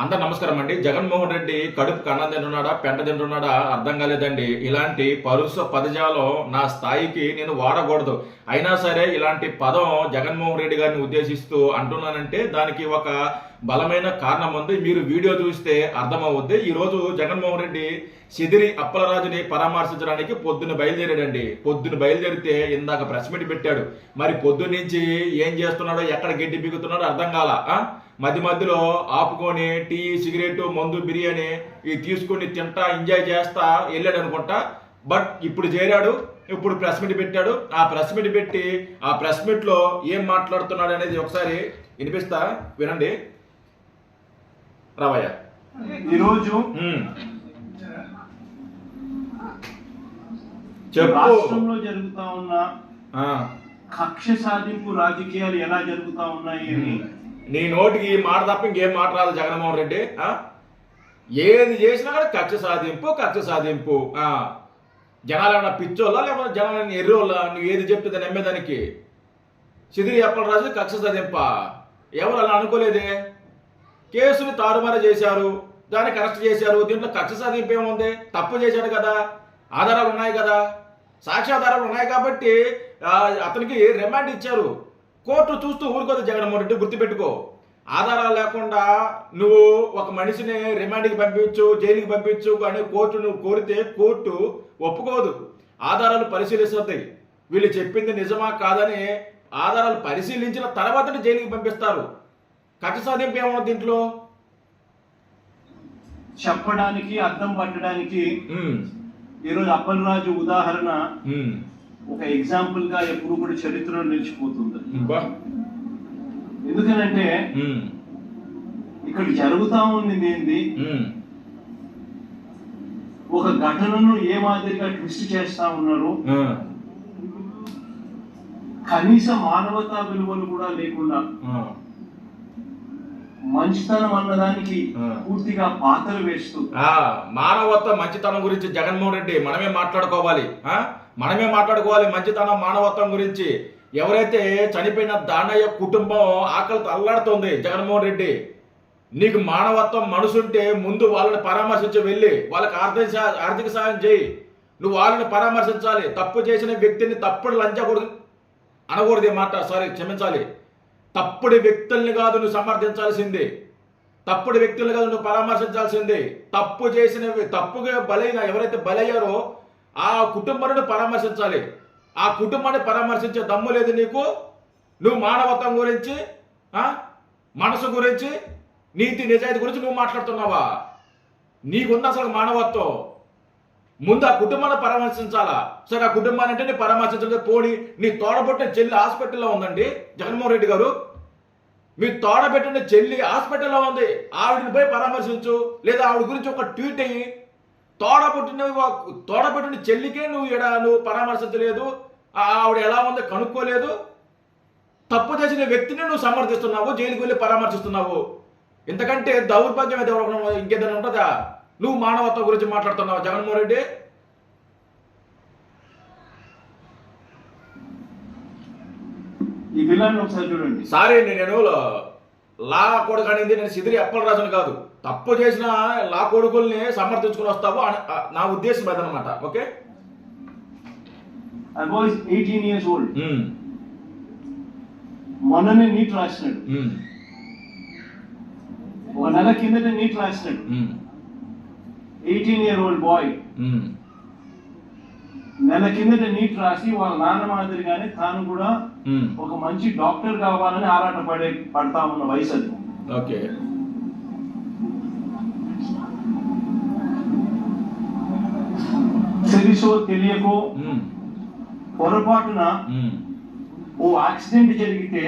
అందరు నమస్కారం అండి. జగన్మోహన్ రెడ్డి కడుపు అన్నం తింటున్నాడా పెంట తింటున్నాడా అర్థం కాలేదండి. ఇలాంటి పరుష పదజాలం నా స్థాయికి నేను వాడకూడదు. అయినా సరే ఇలాంటి పదం జగన్మోహన్ రెడ్డి గారిని ఉద్దేశిస్తూ అంటున్నానంటే దానికి ఒక బలమైన కారణం ఉంది. మీరు వీడియో చూస్తే అర్థమవుద్ది. ఈరోజు జగన్మోహన్ రెడ్డి సిదిరి అప్పలరాజుని పరామర్శించడానికి పొద్దున్న బయలుదేరాడండి. పొద్దున్న బయలుదేరితే ఇందాక ప్రెస్ మీట్ పెట్టాడు. మరి పొద్దున్న నుంచి ఏం చేస్తున్నాడో ఎక్కడ గడ్డి బిగుతున్నాడో అర్థం కాల. మధ్య మధ్యలో ఆపుకొని టీ సిగరెట్ మందు బిర్యానీ ఇవి తీసుకుని తింటా ఎంజాయ్ చేస్తా వెళ్ళాడు అనుకుంటా. బట్ ఇప్పుడు చేరాడు, ఇప్పుడు ప్రెస్ మీట్ పెట్టాడు. ఆ ప్రెస్ మీట్ పెట్టి ఆ ప్రెస్ మీట్ లో ఏం మాట్లాడుతున్నాడు అనేది ఒకసారి వినిపిస్తా, వినండి. రావయ్య. ఈరోజు రాష్ట్రంలో జరుగుతా ఉన్న కక్ష సాధింపు రాజకీయాలు ఎలా జరుగుతా ఉన్నాయి అని నీ నోటికి మాట తప్ప ఇంకేం మాట రాదు జగన్మోహన్ రెడ్డి. ఏది చేసినా కూడా కక్ష సాధింపు. జనాలు ఏమన్నా పిచ్చోళ్ళ లేకపోతే జనాలని ఎర్రోళ్ళ? నువ్వు ఏది చెప్తే నమ్మేదానికి? సిదిరి అప్పలరాజు కక్ష సాధింపా? ఎవరు అలా అనుకోలేదే. కేసుని తారుమారు చేశారు, దాన్ని అరెస్ట్ చేశారు. దీంట్లో కక్ష సాధింపు ఏముంది? తప్పు చేశాడు కదా, ఆధారాలు ఉన్నాయి కదా, సాక్ష్యాధారాలు ఉన్నాయి కాబట్టి అతనికి రిమాండ్ ఇచ్చారు. కోర్టు చూస్తూ ఊరుకోదు జగన్మోహన్ రెడ్డి, గుర్తుపెట్టుకో. ఆధారాలు లేకుండా నువ్వు ఒక మనిషిని రిమాండ్కి పంపించు, జైలుకి పంపించు అని కోర్టు నువ్వు కోరితే కోర్టు ఒప్పుకోదు. ఆధారాలు పరిశీలిస్తుంది. వీళ్ళు చెప్పింది నిజమా కాదని ఆధారాలు పరిశీలించిన తర్వాతనే జైలుకి పంపిస్తారు. కక్ష సాధింపు ఏమన్నా దీంట్లో? చెప్పడానికి అర్థం పట్టడానికి ఈరోజు అప్పలరాజు ఉదాహరణ ఒక ఎగ్జాంపుల్ గా ఎప్పుడు కూడా చరిత్రలో నిలిచిపోతుంది. ఎందుకనంటే ఇక్కడ జరుగుతా ఉంది ఏంది, ఒక ఘటనను ఏ మాదిరిగా ట్విస్ట్ చేస్తా ఉన్నారు, కనీస మానవతా విలువలు కూడా లేకుండా మంచితనం అన్నదానికి పూర్తిగా పాత్రలు వేస్తూ మానవత్వం మంచితనం గురించి జగన్మోహన్ రెడ్డి మనమే మాట్లాడుకోవాలి. మంచితనం మానవత్వం గురించి. ఎవరైతే చనిపోయిన దానయ్య కుటుంబం ఆకలితో అల్లాడుతోంది, జగన్మోహన్ రెడ్డి నీకు మానవత్వం మనసుంటే ముందు వాళ్ళని పరామర్శించి వెళ్ళి వాళ్ళకి ఆర్థిక సాయం చేయి. నువ్వు వాళ్ళని పరామర్శించాలి. తప్పు చేసిన వ్యక్తిని తప్పుడు లంచకూడదు అనకూడదు మాట, క్షమించాలి. తప్పుడు వ్యక్తుల్ని కాదు నువ్వు సమర్థించాల్సింది, తప్పుడు వ్యక్తుల్ని కాదు నువ్వు పరామర్శించాల్సింది. తప్పు చేసిన తప్పుగా బలైన ఎవరైతే బలయ్యారో ఆ కుటుంబాన్ని పరామర్శించాలి. ఆ కుటుంబాన్ని పరామర్శించే దమ్ము లేదు నీకు. నువ్వు మానవత్వం గురించి, మనసు గురించి, నీతి నిజాయితీ గురించి నువ్వు మాట్లాడుతున్నావా? నీకున్న అసలు మానవత్వం? ముందు ఆ కుటుంబాన్ని పరామర్శించాలా? సరే, ఆ కుటుంబాన్ని అంటే నీ పరామర్శించలేదు పోనీ. నీ తోడబుట్టిన చెల్లి హాస్పిటల్లో ఉందండి జగన్మోహన్ రెడ్డి గారు. మీ తోడబెట్టిన చెల్లి హాస్పిటల్లో ఉంది, ఆవిడని పోయి పరామర్శించు. లేదా ఆవిడ గురించి ఒక ట్వీట్ అయ్యి తోడబెట్టిన చెల్లికే నువ్వు పరామర్శించలేదు, ఆవిడ ఎలా ఉందో కనుక్కోలేదు. తప్పు చేసిన వ్యక్తిని నువ్వు సమర్థిస్తున్నావు, జైలుకి వెళ్ళి పరామర్శిస్తున్నావు. ఇంతకంటే దౌర్భాగ్యం అయితే ఇంకేదైనా ఉంటుందా? నువ్వు మానవత్వం గురించి మాట్లాడుతున్నావు జగన్మోహన్ రెడ్డి. ఈ విలన్ ఒకసారి చూడండి. సారీ, నేను లా కొడుకు అనేది నేను సిదిరి అప్పలరాజుని కాదు. తప్పు చేసిన లా కొడుకుల్ని సమర్థించుకుని వస్తావు నా ఉద్దేశం అదనమాట. Okay, I was 18 years old. మొన్ననే నీట్ రాసినాడు, ఒక నెల కిందట నీట్ రాసినాడు. 18-year-old బాయ్ నెల కిందట నీట్ రాసి వాళ్ళ నాన్న మాదిరిగానే తాను కూడా ఒక మంచి డాక్టర్ కావాలని పడతా ఉన్న వయసు అది. ఓకే, తెలుసో తెలియకో పొరపాటున ఓ యాక్సిడెంట్ జరిగితే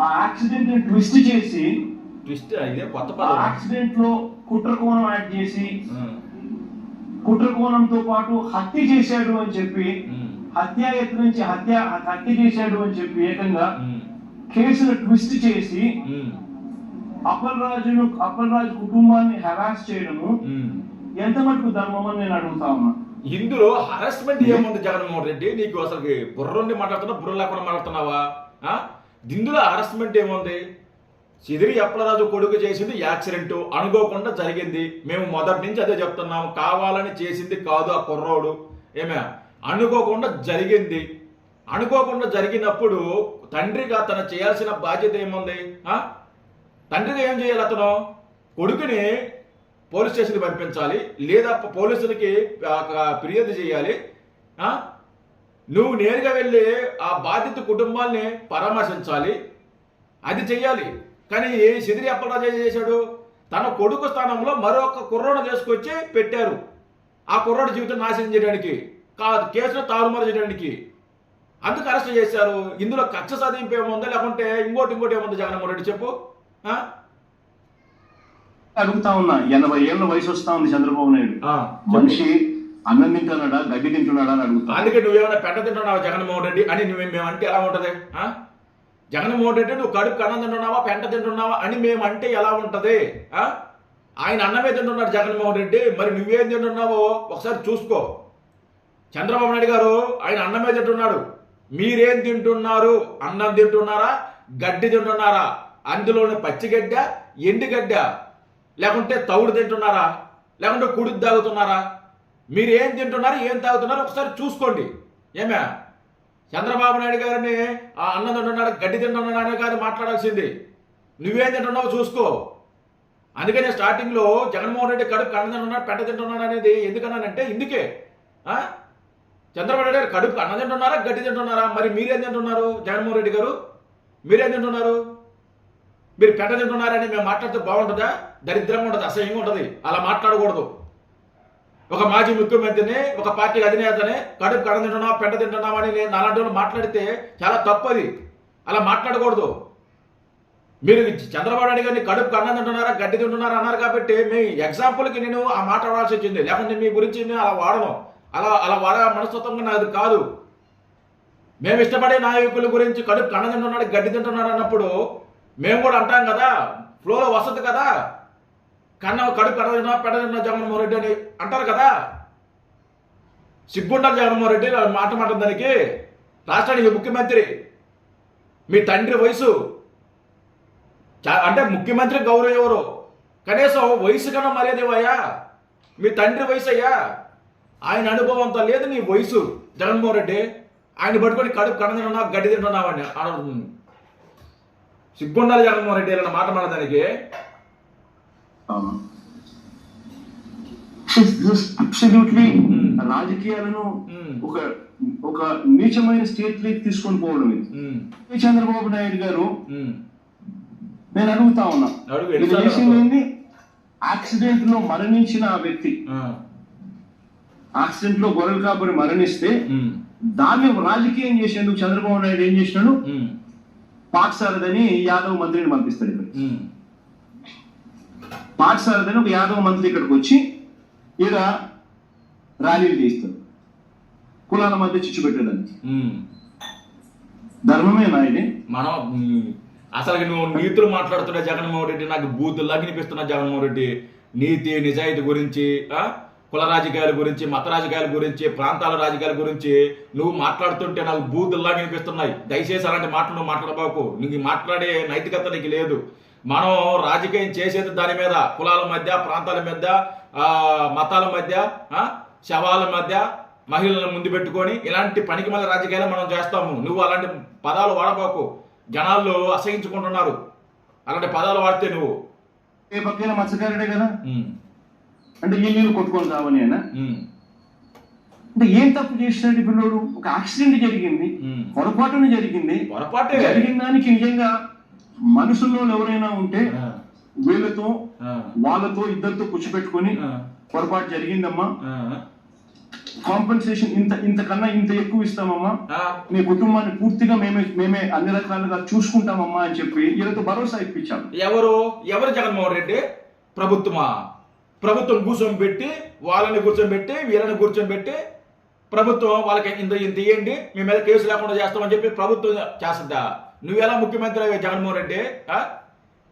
ఆ యాక్సిడెంట్ ని ట్విస్ట్ చేసి యాక్సిడెంట్ లో కుట్రకోణం యాడ్ చేసి కుట్రకోణంతో పాటు హత్య చేశాడు అని చెప్పి, హత్యాయత్నం నుంచి హత్య చేశాడు అని చెప్పి ఏకంగా కేసును ట్విస్ట్ చేసి అప్పలరాజు కుటుంబాన్ని హెరాస్ చేయడము ఎంత మటుకు ధర్మం అని నేను అడుగుతా ఉన్నా. ఇందులో హరాస్మెంట్ ఏముంది జగన్మోహన్ రెడ్డి? నీకు అసలు బుర్ర ఉండి మాట్లాడుతున్నా, బుర్ర లేకుండా మాట్లాడుతున్నావా? ఇందులో హరాస్మెంట్ ఏముంది? సిదిరి అప్పలరాజు కొడుకు చేసింది యాక్సిడెంట్, అనుకోకుండా జరిగింది. మేము మొదటి నుంచి అదే చెప్తున్నాము, కావాలని చేసింది కాదు ఆ కుర్రోడు. ఏమే అనుకోకుండా జరిగింది. అనుకోకుండా జరిగినప్పుడు తండ్రిగా తను చేయాల్సిన బాధ్యత ఏముంది? తండ్రిగా ఏం చేయాలి? అతను కొడుకుని పోలీస్ స్టేషన్కి పంపించాలి, లేదా పోలీసులకి ఫిర్యాదు చేయాలి. నువ్వు నేరుగా వెళ్ళి ఆ బాధిత కుటుంబాన్ని పరామర్శించాలి, అది చెయ్యాలి. కానీ సిదిరి అప్పలరాజు ఏం చేశాడు? తన కొడుకు స్థానంలో మరొక కుర్రోడు తీసుకొచ్చి పెట్టారు. ఆ కుర్రోడు జీవితం నాశనం చేయడానికి కాదు, కేసులో తారుమారు చేయడానికి. అందుకు అరెస్ట్ చేశారు. ఇందులో కక్ష సాధింపు ఏముందా, లేకుంటే ఇంకోటి ఏముంది? జగన్మోహన్ రెడ్డి చెప్పు. అడుగుతా ఉన్నా, 80 ఏళ్ళ వయసు వస్తా ఉంది చంద్రబాబు నాయుడు. మనిషి అన్నం తింటున్నాడా, గడ్డి తింటున్నాడా అని అడుగుతా. అందుకే నువ్వేమైనా పెంట తింటున్నావా జగన్మోహన్ రెడ్డి అని మేమంటే ఎలా ఉంటది? జగన్మోహన్ రెడ్డి నువ్వు కడుపు అన్నం తింటున్నావా, పెంట తింటున్నావా అని మేమంటే ఎలా ఉంటది? ఆయన అన్నమే తింటున్నాడు జగన్మోహన్ రెడ్డి, మరి నువ్వేం తింటున్నావో ఒకసారి చూసుకో. చంద్రబాబు నాయుడు గారు ఆయన అన్నమే తింటున్నాడు, మీరేం తింటున్నారు? అన్నం తింటున్నారా, గడ్డి తింటున్నారా? అందులోని పచ్చిగడ్డ, ఎండుగడ్డ, లేకుంటే తౌడు తింటున్నారా, లేకుంటే కుడికి తాగుతున్నారా? మీరేం తింటున్నారు, ఏం తాగుతున్నారు ఒకసారి చూసుకోండి. ఏమే చంద్రబాబు నాయుడు గారిని ఆ అన్నం తింటున్నాడు, గడ్డి తింటున్నాడు కాదు మాట్లాడాల్సింది, నువ్వేం తింటున్నావో చూసుకో. అందుకనే స్టార్టింగ్లో జగన్మోహన్ రెడ్డి కడుపు అన్నం తింటున్నాడు, పెంట తింటున్నాడు అనేది ఎందుకన్నానంటే ఇందుకే. చంద్రబాబు నాయుడు గారు కడుపు అన్నం తింటున్నారా, గడ్డి తింటున్నారా? మరి మీరేం తింటున్నారు? జగన్మోహన్ రెడ్డి గారు మీరేం తింటున్నారు? మీరు పెంట తింటున్నారని మేము మాట్లాడితే బాగుంటుందా? దరిద్రంగా ఉంటుంది, అసహ్యంగా ఉంటుంది. అలా మాట్లాడకూడదు. ఒక మాజీ ముఖ్యమంత్రిని, ఒక పార్టీ అధినేతని కడుపు అన్నం తింటున్నావా, పెంట తింటున్నావా అని నేను అలాంటి వాళ్ళు మాట్లాడితే చాలా తప్పది. అలా మాట్లాడకూడదు. మీరు చంద్రబాబు నాయుడు గారిని కడుపు అన్నం తింటున్నారా, గడ్డి తింటున్నారా అన్నారు కాబట్టి మీ ఎగ్జాంపుల్కి నేను ఆ మాట వాడాల్సి వచ్చింది. లేకుంటే మీ గురించి నేను అలా వాడను. అలా వాడే మనస్తత్వంగా నాది కాదు. మేము ఇష్టపడే నాయకుల గురించి కడుపు అన్నం తింటున్నాడు, గడ్డి తింటున్నాడు అన్నప్పుడు మేము కూడా అంటాం కదా, ఫ్లోలో వసతి కదా. కడుపు అన్నం పెడ జగన్మోహన్ రెడ్డి అని అంటారు కదా. సిగ్గుంటారు జగన్మోహన్ రెడ్డి మాట దానికి. రాష్ట్రానికి ముఖ్యమంత్రి, మీ తండ్రి వయసు అంటే ముఖ్యమంత్రి గౌరవం ఎవరు? కనీసం వయసు కన్నా మర్యాదేవయ్యా, మీ తండ్రి వయసు అయ్యా. ఆయన అనుభవంతో లేదు నీ వయసు. జగన్మోహన్ రెడ్డి ఆయన పట్టుకొని కడుపు కన్నం తింటున్నావు, గడ్డి తింటున్నావు అని అడుగుతుంది. సిగ్గుండాలి జగన్మోహన్ రెడ్డి ఇలా మాట మాట్లాడడానికి. అబ్సల్యూట్లీ రాజకీయాలను ఒక నీచమైన స్టేట్ లైఫ్ తీసుకొని పోవడం ఇది. చంద్రబాబు నాయుడు గారు నేను అడుగుతా ఉన్నా, చేసింది యాక్సిడెంట్ లో మరణించిన ఆ వ్యక్తి, యాక్సిడెంట్ లో గొర్రెలు కాబట్టి మరణిస్తే దాన్ని రాజకీయం చేసేందుకు చంద్రబాబు నాయుడు ఏం చేసినాడు? పాఠశాలదని యాదవ్ మంత్రిని పంపిస్తాడు ఇక్కడ. పాఠశాలదని ఒక యాదవ్ మంత్రి ఇక్కడికి వచ్చి ఈడ ర్యాలీలు చేస్తాడు, కులాల మధ్య చిచ్చు పెట్టేదాన్ని. ధర్మమేనా ఇది? మనం అసలు నువ్వు నీతులు మాట్లాడుతున్నా జగన్మోహన్ రెడ్డి, నాకు బూతుల్లా వినిపిస్తున్నా జగన్మోహన్ రెడ్డి. నీతి నిజాయితీ గురించి, కుల రాజకీయాల గురించి, మత రాజకీయాల గురించి, ప్రాంతాల రాజకీయాల గురించి నువ్వు మాట్లాడుతుంటే నాకు బూతుల్లా వినిపిస్తున్నాయి. దయచేసి అలాంటి మాటలు నువ్వు మాట్లాడబాకు. నీకు మాట్లాడే నైతికత నీకు లేదు. మనం రాజకీయం చేసేది దాని మీద, కులాల మధ్య, ప్రాంతాల మధ్య, మతాల మధ్య, శవాల మధ్య, మహిళలను ముందు పెట్టుకొని ఇలాంటి పనికి మళ్ళీ రాజకీయాలు మనం చేస్తాము. నువ్వు అలాంటి పదాలు వాడబాకు. జనాల్లో అసహించుకుంటున్నారు అలాంటి పదాలు వాడితే. నువ్వు ఏ పక్కన మత్స్యకారుడే కదా, అంటే ఈ నీళ్ళు కొట్టుకొని కావని అయినా అంటే ఏం తప్పు చేసినాడు పిల్లోడు? ఒక యాక్సిడెంట్ జరిగింది, పొరపాటున జరిగింది. పొరపాటు జరిగిన దానికి నిజంగా మనుషుల్లో ఎవరైనా ఉంటే వీళ్ళతో వాళ్ళతో ఇద్దరితో కూర్చోపెట్టుకొని పొరపాటు జరిగిందమ్మా, కాంపెన్సేషన్ ఇంతకన్నా ఇంత ఎక్కువ ఇస్తామమ్మా, మీ కుటుంబాన్ని పూర్తిగా మేమే అన్ని రకాలుగా చూసుకుంటామమ్మా అని చెప్పి వీళ్ళతో భరోసా ఇప్పించాం. ఎవరు జగన్మోహన్ రెడ్డి? ప్రభుత్వమా? ప్రభుత్వం కూర్చోబెట్టి, వాళ్ళని కూర్చోబెట్టి, వీళ్ళని కూర్చోబెట్టి ప్రభుత్వం వాళ్ళకి ఇంత ఇవ్వండి, మీ మీద కేసు లేకుండా చేస్తామని చెప్పి ప్రభుత్వం చేస్తుందా? నువ్వెలా ముఖ్యమంత్రి అయ్యా జగన్మోహన్ రెడ్డి?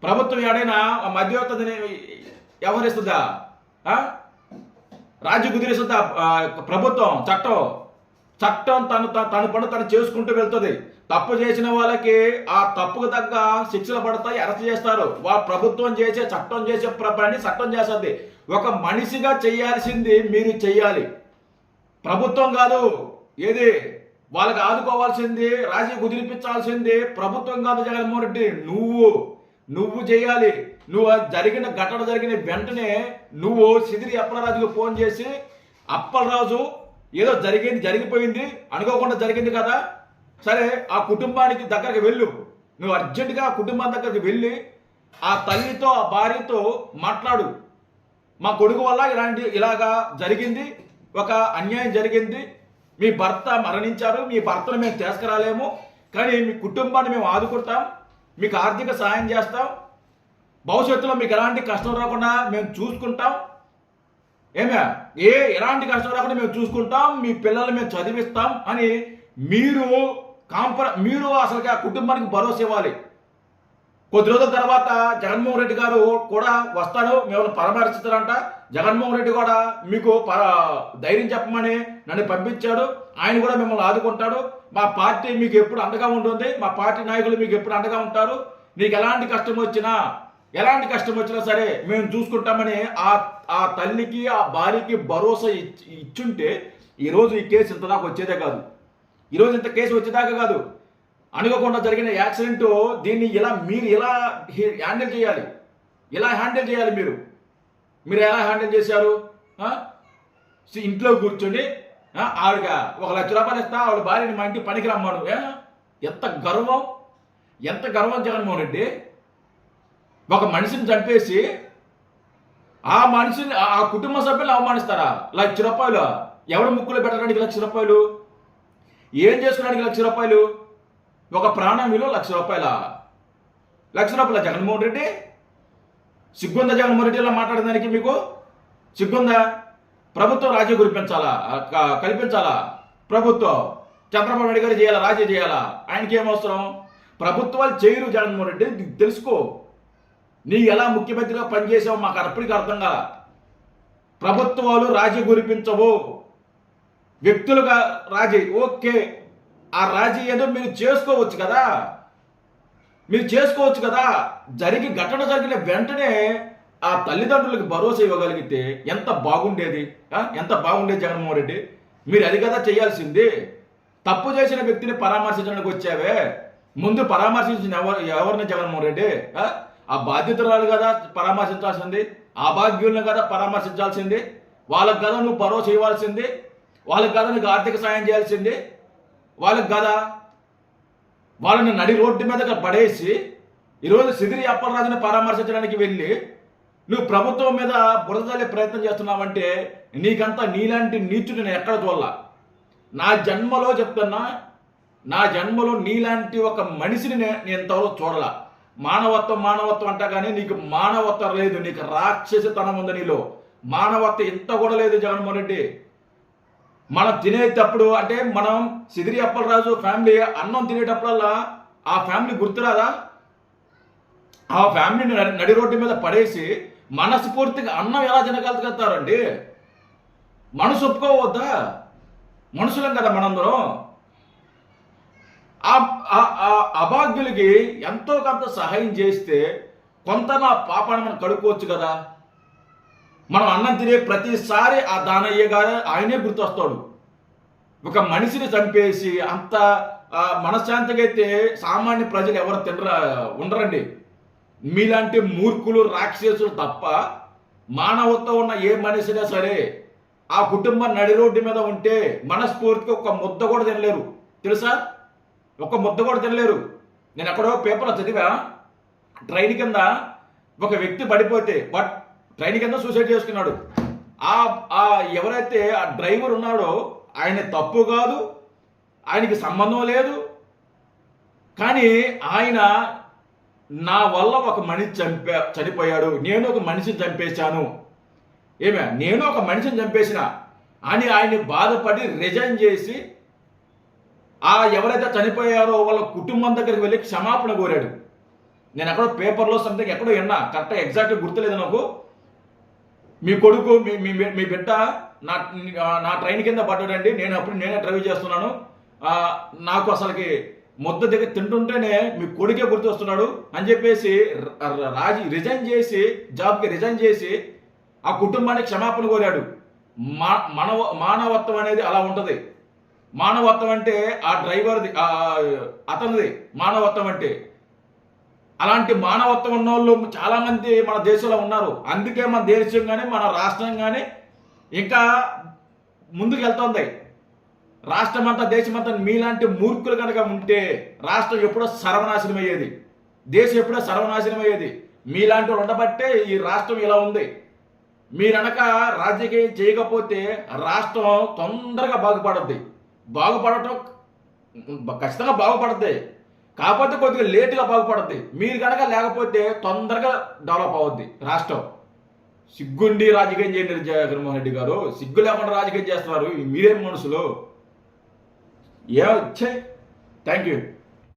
ప్రభుత్వం ఏడైనా మధ్యవర్తిని వ్యవహరిస్తుందా? రాజ్యం కుదిరిస్తుందా? ప్రభుత్వం చట్టం తన పని తను చేసుకుంటూ వెళ్తుంది. తప్పు చేసిన వాళ్ళకి ఆ తప్పుకు తగ్గ శిక్షలు పడతాయి, అరెస్ట్ చేస్తారు. ప్రభుత్వం చేసే చట్టం చేసే పని చట్టం చేస్తుంది. ఒక మనిషిగా చేయాల్సింది మీరు చెయ్యాలి, ప్రభుత్వం కాదు. ఏది వాళ్ళకి ఆదుకోవాల్సింది, రాజీ కుదిరిపించాల్సింది ప్రభుత్వం కాదు. జగన్మోహన్ రెడ్డి నువ్వు చేయాలి. నువ్వు జరిగిన ఘటన జరిగిన వెంటనే నువ్వు సిదిరి అప్పలరాజుకు ఫోన్ చేసి, అప్పలరాజు ఏదో జరిగిపోయింది, అనుకోకుండా జరిగింది కదా, సరే ఆ కుటుంబానికి దగ్గరికి వెళ్ళు, నువ్వు అర్జెంటుగా ఆ కుటుంబం దగ్గరికి వెళ్ళి ఆ తల్లితో ఆ భార్యతో మాట్లాడు. మా కొడుకు వల్ల ఇలాగా జరిగింది, ఒక అన్యాయం జరిగింది, మీ భర్త మరణించారు, మీ భర్తను మేము తీసుకురాలేము, కానీ మీ కుటుంబాన్ని మేము ఆదుకుంటాం, మీకు ఆర్థిక సహాయం చేస్తాం, భవిష్యత్తులో మీకు ఎలాంటి కష్టం రాకుండా మేము చూసుకుంటాం, ఎలాంటి కష్టం రాకుండా మేము చూసుకుంటాం, మీ పిల్లల్ని మేము చదివిస్తాం అని మీరు అసలు ఆ కుటుంబానికి భరోసా ఇవ్వాలి. కొద్ది రోజుల తర్వాత జగన్మోహన్ రెడ్డి గారు కూడా వస్తాడు, మిమ్మల్ని పరామర్శిస్తారంట. జగన్మోహన్ రెడ్డి కూడా మీకు ధైర్యం చెప్పమని నన్ను పంపించాడు, ఆయన కూడా మిమ్మల్ని ఆదుకుంటాడు. మా పార్టీ మీకు ఎప్పుడు అండగా ఉంటుంది, మా పార్టీ నాయకులు మీకు ఎప్పుడు అండగా ఉంటారు, నీకు ఎలాంటి కష్టం వచ్చినా సరే మేము చూసుకుంటామని ఆ తల్లికి ఆ భార్యకి భరోసా ఇచ్చుంటే ఈరోజు ఈ కేసు ఇంతదాకా వచ్చేదే కాదు, ఈరోజు ఇంత కేసు వచ్చేదాకా కాదు. అనుకోకుండా జరిగిన యాక్సిడెంట్, దీన్ని మీరు ఎలా హ్యాండిల్ చేయాలి, మీరు ఎలా హ్యాండిల్ చేశారు? ఇంట్లో కూర్చొని ఆవిడగా 1 లక్ష రూపాయలు ఇస్తా, ఆవిడ భార్యని మా ఇంటి పనికి రమ్మాను. ఎంత గర్వం జగన్మోహన్ రెడ్డి. ఒక మనిషిని చంపేసి ఆ కుటుంబ సభ్యులు అవమానిస్తారా? 1 లక్ష రూపాయలు ఎవడు ముక్కులో పెట్టడానికి 1 లక్ష రూపాయలు? ఏం చేసుకోవడానికి 1 లక్ష రూపాయలు? ఒక ప్రాణం విలువ 1 లక్ష రూపాయల? 1 లక్ష రూపాయల జగన్మోహన్ రెడ్డి? సిగ్గుందా జగన్మోహన్ రెడ్డి ఇలా మాట్లాడడానికి? మీకు సిగ్గుందా? ప్రభుత్వం రాజీ కల్పించాలా? ప్రభుత్వం చంద్రబాబు నాయుడు గారు చేయాలా? రాజీ చేయాలా? ఆయనకి ఏమవసరం? ప్రభుత్వాలు చేయరు జగన్మోహన్ రెడ్డి, తెలుసుకో. నీ ఎలా ముఖ్యమంత్రిగా పనిచేసావు మాకు అప్పటికి అర్థం కాల. ప్రభుత్వాలు రాజీ కురిపించవు, వ్యక్తులుగా రాజీ. ఓకే, ఆ రాజీ ఏదో మీరు చేసుకోవచ్చు కదా. ఘటన జరిగిన వెంటనే ఆ తల్లిదండ్రులకు భరోసా ఇవ్వగలిగితే ఎంత బాగుండేది జగన్మోహన్ రెడ్డి. మీరు అది కదా చేయాల్సింది. తప్పు చేసిన వ్యక్తిని పరామర్శించడానికి వచ్చావే, ముందు పరామర్శించిన ఎవరిని జగన్మోహన్ రెడ్డి? ఆ బాధ్యతరాలు కదా పరామర్శించాల్సింది, ఆ భాగ్యులను కదా పరామర్శించాల్సింది, వాళ్ళకి కదా నువ్వు భరోసా ఇవ్వాల్సింది, వాళ్ళకి కదా నీకు ఆర్థిక సాయం చేయాల్సింది, వాళ్ళకి కదా వాళ్ళని నడి రోడ్డు మీద పడేసి ఈరోజు సిదిరి అప్పలరాజుని పరామర్శించడానికి వెళ్ళి నువ్వు ప్రభుత్వం మీద బురద చల్లే ప్రయత్నం చేస్తున్నావంటే నీకంతా నీలాంటి నీచుని నేను ఎక్కడ చూడాల. నా జన్మలో నీలాంటి ఒక మనిషిని నేను ఇంతవరకు చూడాల. మానవత్వం అంటా కానీ నీకు మానవత్వం లేదు, నీకు రాక్షసతనం ఉంది నీలో. మానవత్వం ఇంత కూడా లేదు జగన్మోహన్ రెడ్డి. మనం తినేటప్పుడు అంటే మనం సిదిరి అప్పలరాజు ఫ్యామిలీ అన్నం తినేటప్పుడల్లా ఆ ఫ్యామిలీ గుర్తురాదా? ఆ ఫ్యామిలీని నడి రోడ్డు మీద పడేసి మనస్ఫూర్తిగా అన్నం ఎలా తినగలుగుతారండి? మనసు ఒప్పుకోవద్దా? మనుషులం కదా మనందరం. అభాగ్యులకి ఎంతో కొంత సహాయం చేస్తే కొంత నా పాపాన్ని మనం కడుక్కోవచ్చు కదా. మనం అన్నం తినే ప్రతిసారి ఆ దానయ్య గారు ఆయనే గుర్తొస్తాడు. ఒక మనిషిని చంపేసి అంత మనశ్శాంతిగా అయితే సామాన్య ప్రజలు ఎవరు ఉండరండి. మీలాంటి మూర్ఖులు రాక్షసులు తప్ప మానవత్వం ఉన్న ఏ మనిషినా సరే ఆ కుటుంబం నడి రోడ్డు మీద ఉంటే మనస్ఫూర్తిగా ఒక ముద్ద కూడా తినలేరు, తెలుసా? ఒక ముద్ద కూడా తినలేరు. నేను ఎక్కడో పేపర్లో చదివా, ట్రైన్ కింద ఒక వ్యక్తి పడిపోతే ట్రైన్ కింద సూసైడ్ చేసుకున్నాడు. ఎవరైతే ఆ డ్రైవర్ ఉన్నాడో ఆయన తప్పు కాదు, ఆయనకి సంబంధం లేదు, కానీ ఆయన నా వల్ల ఒక మనిషి చనిపోయాడు, నేను ఒక మనిషిని చంపేశాను, నేను ఒక మనిషిని చంపేసిన అని ఆయన్ని బాధపడి రిజైన్ చేసి ఎవరైతే చనిపోయారో వాళ్ళ కుటుంబం దగ్గరికి వెళ్ళి క్షమాపణ కోరాడు. నేను ఎక్కడో పేపర్లో సంథింగ్ ఎక్కడో విన్నా, కరెక్ట్గా ఎగ్జాక్ట్గా గుర్తులేదు నాకు. మీ కొడుకు మీ బిడ్డ నా ట్రైన్ కింద పడ్డాడండి, నేనే డ్రైవ్ చేస్తున్నాను, నాకు అసలుకి ముద్ద దగ్గర తింటుంటేనే మీ కొడుకే గుర్తొస్తున్నాడు అని చెప్పేసి జాబ్కి రిజైన్ చేసి ఆ కుటుంబానికి క్షమాపణ కోరాడు. మానవత్వం అనేది అలా ఉంటుంది. మానవత్వం అంటే ఆ డ్రైవర్ది అతనిది మానవత్వం అంటే. అలాంటి మానవత్వం ఉన్న వాళ్ళు చాలా మంది మన దేశంలో ఉన్నారు. అందుకే మన దేశం కానీ మన రాష్ట్రం కానీ ఇంకా ముందుకు వెళ్తుంది. రాష్ట్రం అంతా దేశమంతా మీలాంటి మూర్ఖులు కనుక ఉంటే రాష్ట్రం ఎప్పుడో సర్వనాశనం అయ్యేది, దేశం ఎప్పుడో సర్వనాశనం అయ్యేది. మీలాంటి వాళ్ళు ఉండబట్టే ఈ రాష్ట్రం ఇలా ఉంది. మీరనక రాజకీయం చేయకపోతే రాష్ట్రం తొందరగా బాగుపడటం ఖచ్చితంగా బాగుపడుద్ది, కాకపోతే కొద్దిగా లేటుగా బాగుపడుద్ది. మీరు కనుక లేకపోతే తొందరగా డెవలప్ అవుద్ది రాష్ట్రం. సిగ్గుండి రాజకీయం చేయండి జగన్మోహన్ రెడ్డి గారు, సిగ్గు లేకుండా రాజకీయం చేస్తున్నారు. మీరేం మనుషులు? Thank you.